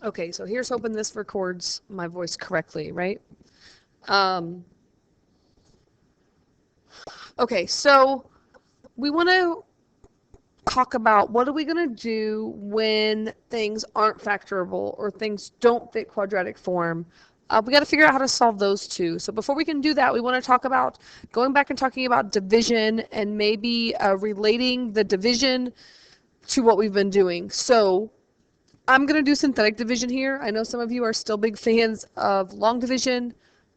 Okay, so here's hoping this records my voice correctly, right? Um, okay, so we want to talk about what are we going to do when things aren't factorable or things don't fit quadratic form. We got to figure out how to solve those two. So before we can do that, we want to talk about going back and talking about division and maybe relating the division to what we've been doing. So I'm going to do synthetic division here. I know some of you are still big fans of long division,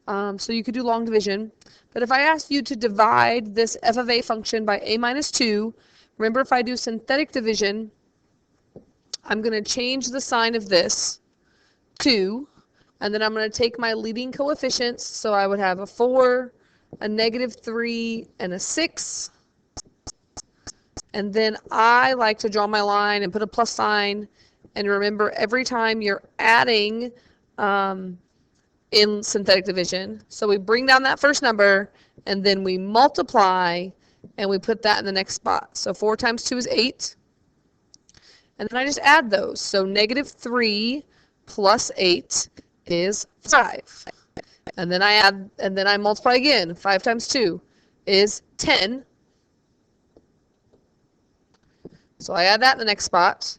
so you could do long division. But if I asked you to divide this f of a function by a minus 2, remember if I do synthetic division, I'm going to change the sign of this, 2, and then I'm going to take my leading coefficients, so I would have a 4, a negative 3, and a 6. And then I like to draw my line and put a plus sign. And remember, every time you're adding in synthetic division, so we bring down that first number, and then we multiply, and we put that in the next spot. So 4 times 2 is 8. And then I just add those. So negative 3 plus 8 is 5. And then I add, and then I multiply again. 5 times 2 is 10. So I add that in the next spot.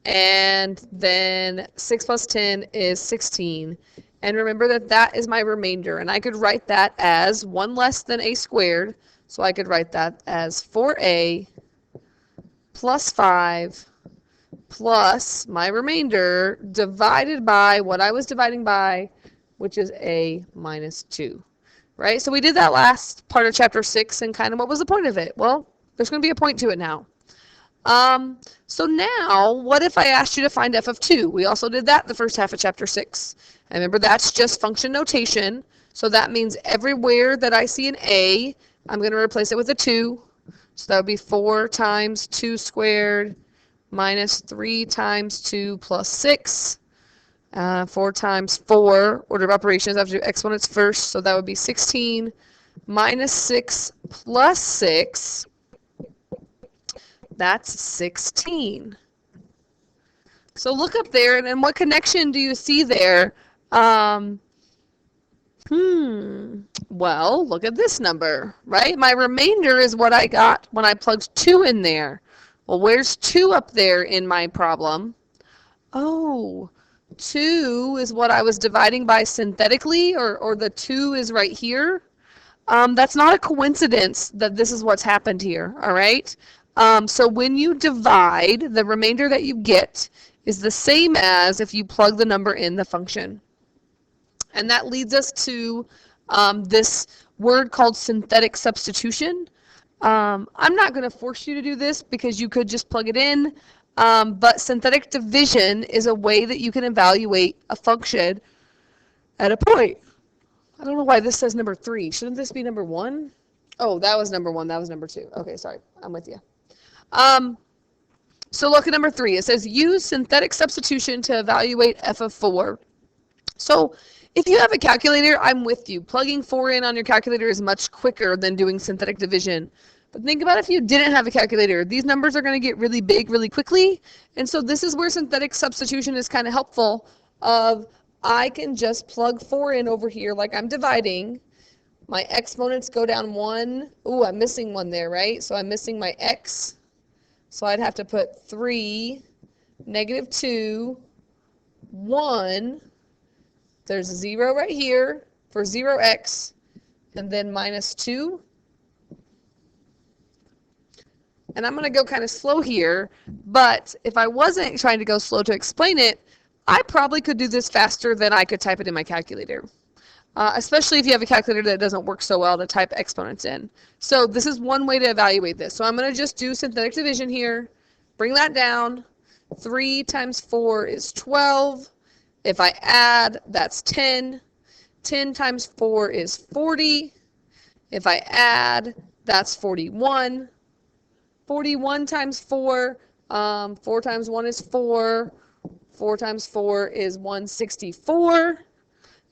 And then 6 plus 10 is 16. And remember that that is my remainder. And I could write that as 1 less than a squared. So I could write that as 4a plus 5 plus my remainder divided by what I was dividing by, which is a minus 2. Right? So we did that last part of chapter 6, and kind of what was the point of it? Well, there's going to be a point to it now. So now, what if I asked you to find f of 2? We also did that the first half of chapter 6. And remember, that's just function notation. So that means everywhere that I see an a, I'm going to replace it with a 2. So that would be 4 times 2 squared minus 3 times 2 plus 6. 4 times 4, order of operations, I have to do exponents first. So that would be 16 minus 6 plus 6. That's 16. So look up there, and what connection do you see there? Well, look at this number, right? My remainder is what I got when I plugged 2 in there. Well, where's 2 up there in my problem? Oh, 2 is what I was dividing by synthetically, or the 2 is right here. That's not a coincidence that this is what's happened here, all right? So when you divide, the remainder that you get is the same as if you plug the number in the function. And that leads us to this word called synthetic substitution. I'm not going to force you to do this because you could just plug it in, but synthetic division is a way that you can evaluate a function at a point. I don't know why this says number 3. Shouldn't this be number 1? Oh, that was number 1. That was number 2. Okay, sorry. I'm with you. So look at number 3. It says use synthetic substitution to evaluate f of 4. So if you have a calculator, I'm with you. Plugging 4 in on your calculator is much quicker than doing synthetic division. But think about if you didn't have a calculator. These numbers are going to get really big really quickly. And so this is where synthetic substitution is kind of helpful. I can just plug 4 in over here like I'm dividing. My exponents go down 1. Ooh, I'm missing 1 there, right? So I'm missing my x. So I'd have to put 3, negative 2, 1. There's a 0 right here for 0x, and then minus 2. And I'm going to go kind of slow here, but if I wasn't trying to go slow to explain it, I probably could do this faster than I could type it in my calculator. Especially if you have a calculator that doesn't work so well to type exponents in. So this is one way to evaluate this. So I'm going to just do synthetic division here, bring that down. 3 times 4 is 12. If I add, that's 10. 10 times 4 is 40. If I add, that's 41. 41 times 4, 4 times 1 is 4. 4 times 4 is 164.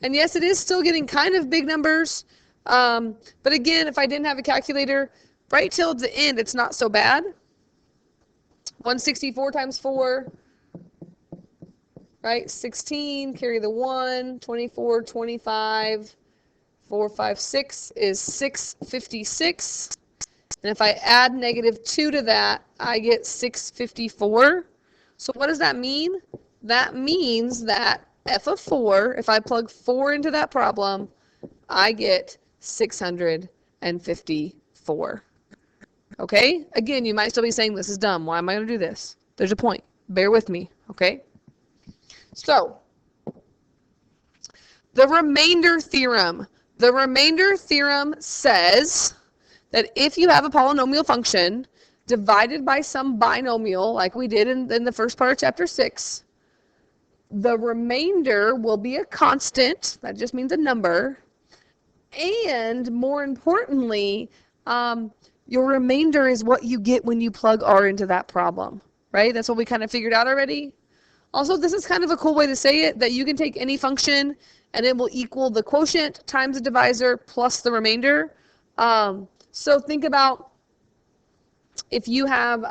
And yes, it is still getting kind of big numbers. But again, if I didn't have a calculator, right till the end, it's not so bad. 164 times 4 right? 16, carry the 1, 24, 25, 4, 5, 6 is 656. And if I add negative 2 to that, I get 654. So what does that mean? That means that f of 4, if I plug 4 into that problem, I get 654. Okay? Again, you might still be saying this is dumb. Why am I going to do this? There's a point. Bear with me. Okay? So, the remainder theorem. The remainder theorem says that if you have a polynomial function divided by some binomial, like we did in the first part of chapter 6, the remainder will be a constant. That just means a number. And more importantly, your remainder is what you get when you plug r into that problem, right? That's what we kind of figured out already. Also, this is kind of a cool way to say it, that you can take any function and it will equal the quotient times the divisor plus the remainder. So think about if you have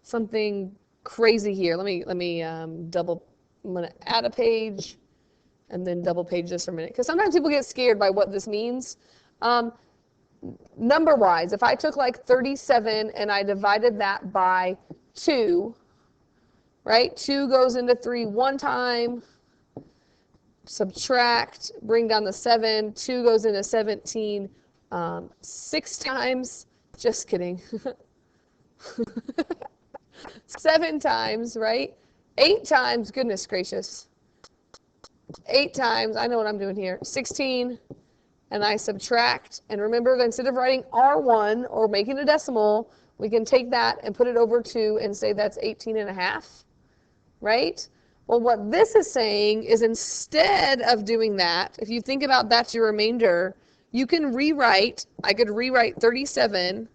something crazy here. Let me I'm going to add a page and then double page this for a minute, because sometimes people get scared by what this means. Number-wise, if I took like 37 and I divided that by 2, right? 2 goes into 3 one time, subtract, bring down the 7, 2 goes into 17 6 times, just kidding. 7 times, right? 8 times, goodness gracious. 8 times, I know what I'm doing here, 16, and I subtract. And remember, instead of writing R1 or making a decimal, we can take that and put it over 2 and say that's 18 and a half, right? Well, what this is saying is instead of doing that, if you think about that's your remainder, you can rewrite, I could rewrite 37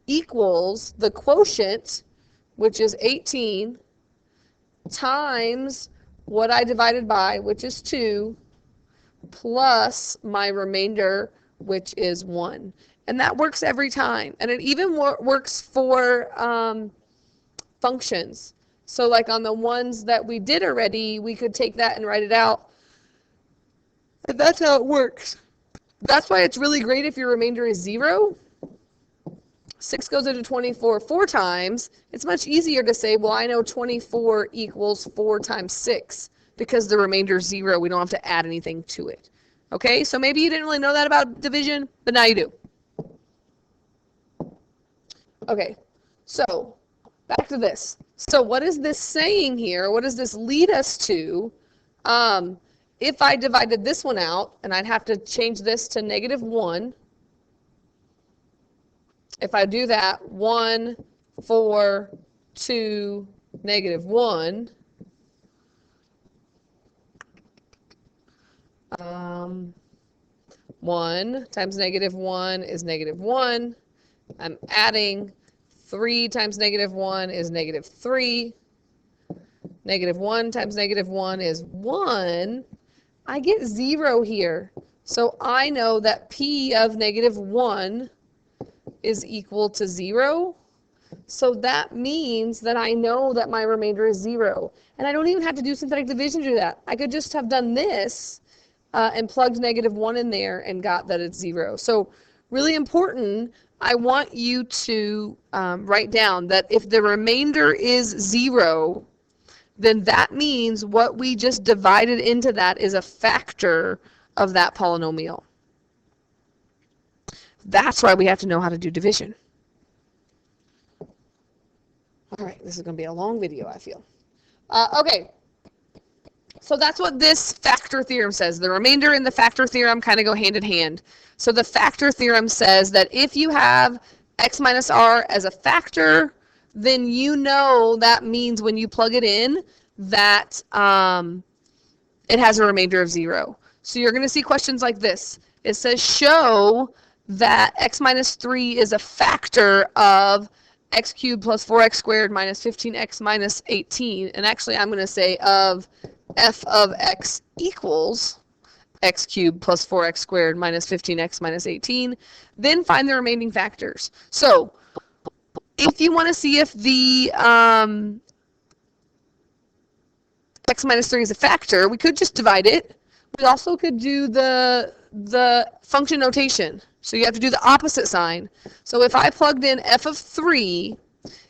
equals the quotient, which is 18, times what I divided by, which is 2, plus my remainder, which is 1. And that works every time. And it even works for functions. So like on the ones that we did already, we could take that and write it out. And that's how it works. That's why it's really great if your remainder is 0. 6 goes into 24 4 times. It's much easier to say, well, I know 24 equals 4 times 6 because the remainder is 0. We don't have to add anything to it. Okay, so maybe you didn't really know that about division, but now you do. Okay, so back to this. So what is this saying here? What does this lead us to? If I divided this one out, and I'd have to change this to -1. If I do that, 1, 4, 2, -1. 1 times -1 is -1. I'm adding 3 times -1 is -3. -1 times -1 is 1. I get 0 here. So I know that P of -1 is equal to 0. So that means that I know that my remainder is 0. And I don't even have to do synthetic division to do that. I could just have done this and plugged -1 in there and got that it's 0. So really important, I want you to write down that if the remainder is 0, then that means what we just divided into that is a factor of that polynomial. That's why we have to know how to do division. All right, this is going to be a long video, I feel. Okay, so that's what this factor theorem says. The remainder and the factor theorem kind of go hand in hand. So the factor theorem says that if you have x minus r as a factor, then you know that means when you plug it in that it has a remainder of 0. So you're going to see questions like this. It says show that x minus 3 is a factor of x cubed plus 4x squared minus 15x minus 18. And actually I'm going to say of f of x equals x cubed plus 4x squared minus 15x minus 18. Then find the remaining factors. So if you want to see if the x minus 3 is a factor, we could just divide it. We also could do the function notation. So you have to do the opposite sign. So if I plugged in f of 3,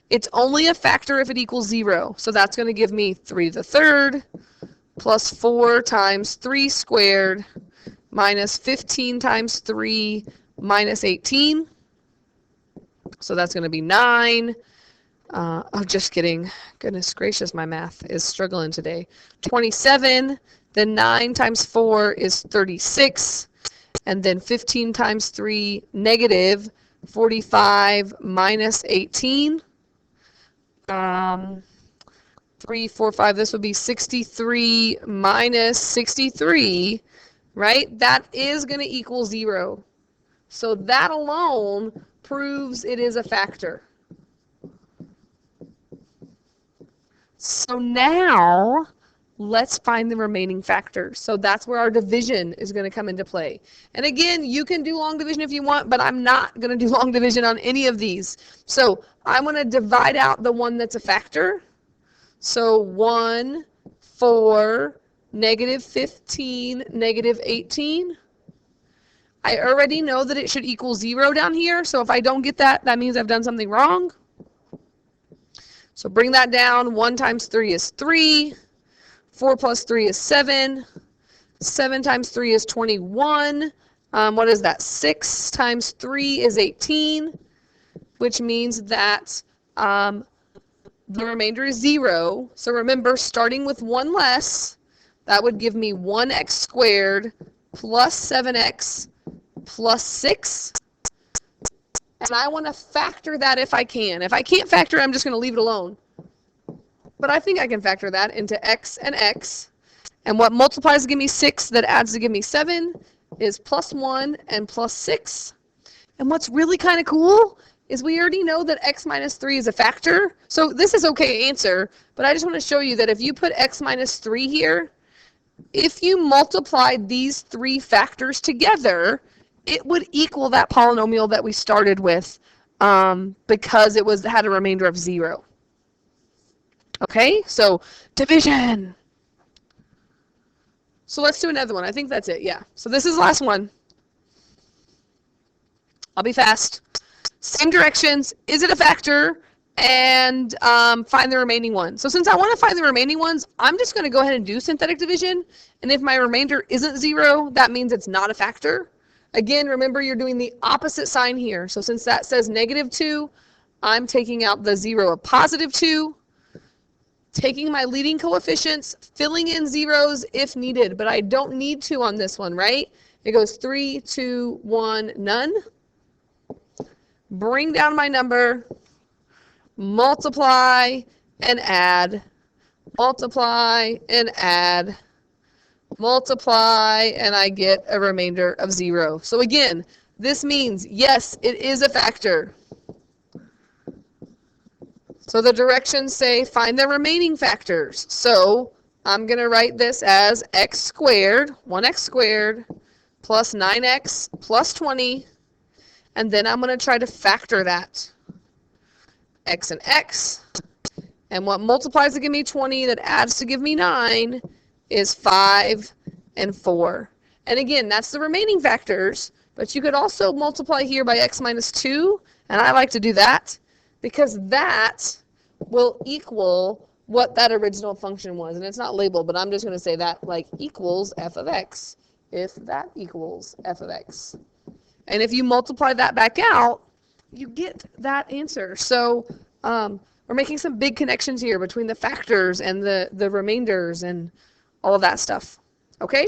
it's only a factor if it equals 0. So that's going to give me 3 to the third plus 4 times 3 squared minus 15 times 3 minus 18. So that's going to be 9. Oh, just kidding. Goodness gracious, my math is struggling today. 27, then 9 times 4 is 36, and then 15 times 3, negative 45 minus 18. 3, 4, 5, this would be 63 minus 63, right? That is going to equal 0. So that alone proves it is a factor. So now let's find the remaining factors. So that's where our division is going to come into play. And again, you can do long division if you want, but I'm not going to do long division on any of these. So I'm going to divide out the one that's a factor. So 1, 4, negative 15, negative 18. I already know that it should equal 0 down here. So if I don't get that, that means I've done something wrong. So bring that down. 1 times 3 is 3. 4 plus 3 is 7. 7 times 3 is 21. What is that? 6 times 3 is 18, which means that the remainder is 0. So remember, starting with 1 less, that would give me 1x squared plus 7x plus 6. And I want to factor that if I can. If I can't factor it, I'm just going to leave it alone. But I think I can factor that into x and x. And what multiplies to give me 6 that adds to give me 7 is plus 1 and plus 6. And what's really kind of cool is we already know that x minus 3 is a factor. So this is okay answer, but I just want to show you that if you put x minus 3 here, if you multiplied these 3 factors together, it would equal that polynomial that we started with because it had a remainder of 0. Okay, so division. So let's do another one. I think that's it, yeah. So this is the last one. I'll be fast. Same directions. Is it a factor? And find the remaining one. So since I want to find the remaining ones, I'm just going to go ahead and do synthetic division. And if my remainder isn't 0, that means it's not a factor. Again, remember you're doing the opposite sign here. So since that says negative 2, I'm taking out the 0 of positive 2, taking my leading coefficients, filling in zeros if needed, but I don't need to on this one, right? It goes 3, 2, 1, none. Bring down my number, multiply and add, multiply and add, multiply, and I get a remainder of 0. So again, this means, yes, it is a factor. So the directions say find the remaining factors. So I'm going to write this as x squared, 1x squared, plus 9x plus 20, and then I'm going to try to factor that. X and x, and what multiplies to give me 20 that adds to give me 9 is 5 and 4. And again, that's the remaining factors, but you could also multiply here by x minus 2, and I like to do that because that will equal what that original function was. And it's not labeled, but I'm just going to say that like equals f of x if that equals f of x. And if you multiply that back out, you get that answer. So we're making some big connections here between the factors and the remainders and all of that stuff. Okay?